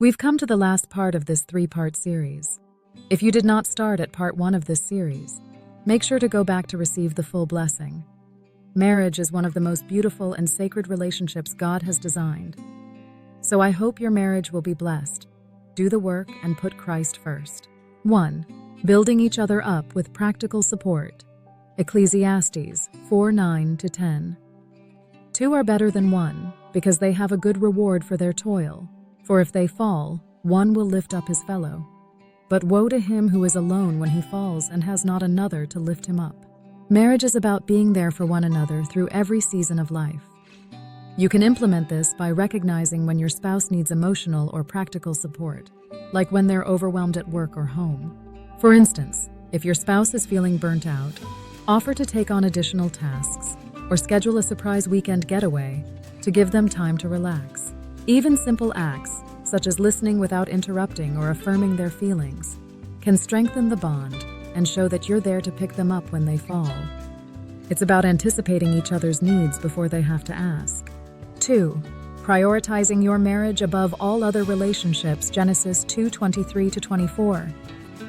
We've come to the last part of this 3-part series. If you did not start at part 1 of this series, make sure to go back to receive the full blessing. Marriage is one of the most beautiful and sacred relationships God has designed. So I hope your marriage will be blessed. Do the work and put Christ first. 1. Building each other up with practical support. Ecclesiastes 4:9-10. 2 are better than 1, because they have a good reward for their toil. For if they fall, one will lift up his fellow. But woe to him who is alone when he falls and has not another to lift him up. Marriage is about being there for one another through every season of life. You can implement this by recognizing when your spouse needs emotional or practical support, like when they're overwhelmed at work or home. For instance, if your spouse is feeling burnt out, offer to take on additional tasks or schedule a surprise weekend getaway to give them time to relax. Even simple acts, such as listening without interrupting or affirming their feelings, can strengthen the bond and show that you're there to pick them up when they fall. It's about anticipating each other's needs before they have to ask. 2. Prioritizing your marriage above all other relationships. Genesis 2:23-24.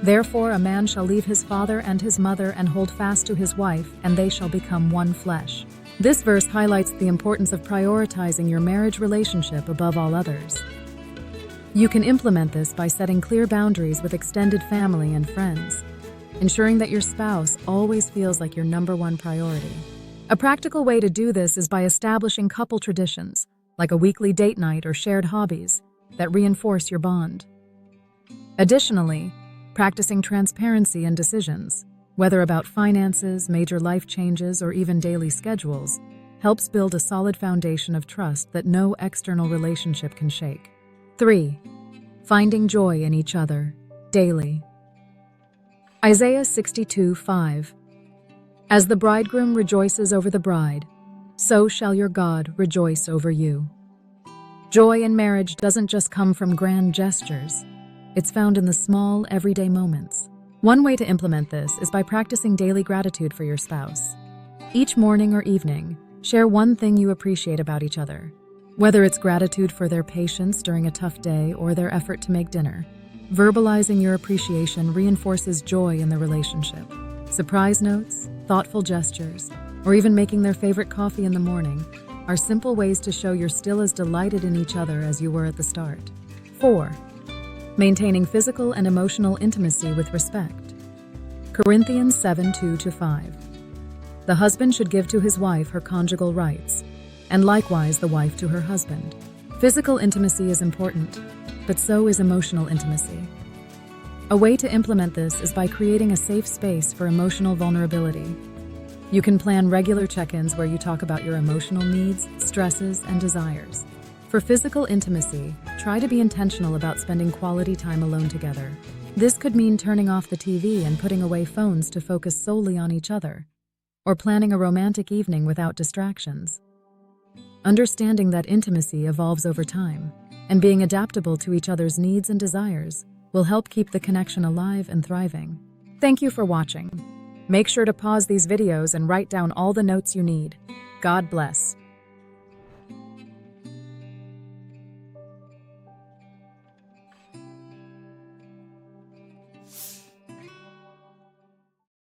Therefore a man shall leave his father and his mother and hold fast to his wife, and they shall become one flesh. This verse highlights the importance of prioritizing your marriage relationship above all others. You can implement this by setting clear boundaries with extended family and friends, ensuring that your spouse always feels like your #1 priority. A practical way to do this is by establishing couple traditions, like a weekly date night or shared hobbies, that reinforce your bond. Additionally, practicing transparency in decisions, whether about finances, major life changes, or even daily schedules, helps build a solid foundation of trust that no external relationship can shake. 3. Finding joy in each other, daily. Isaiah 62:5. As the bridegroom rejoices over the bride, so shall your God rejoice over you. Joy in marriage doesn't just come from grand gestures. It's found in the small, everyday moments. One way to implement this is by practicing daily gratitude for your spouse. Each morning or evening, share one thing you appreciate about each other, whether it's gratitude for their patience during a tough day or their effort to make dinner. Verbalizing your appreciation reinforces joy in the relationship. Surprise notes, thoughtful gestures, or even making their favorite coffee in the morning are simple ways to show you're still as delighted in each other as you were at the start. 4. Maintaining physical and emotional intimacy with respect. Corinthians 7:2-5. The husband should give to his wife her conjugal rights, and likewise the wife to her husband. Physical intimacy is important, but so is emotional intimacy. A way to implement this is by creating a safe space for emotional vulnerability. You can plan regular check-ins where you talk about your emotional needs, stresses, and desires. For physical intimacy, try to be intentional about spending quality time alone together. This could mean turning off the TV and putting away phones to focus solely on each other, or planning a romantic evening without distractions. Understanding that intimacy evolves over time, and being adaptable to each other's needs and desires will help keep the connection alive and thriving. Thank you for watching. Make sure to pause these videos and write down all the notes you need. God bless.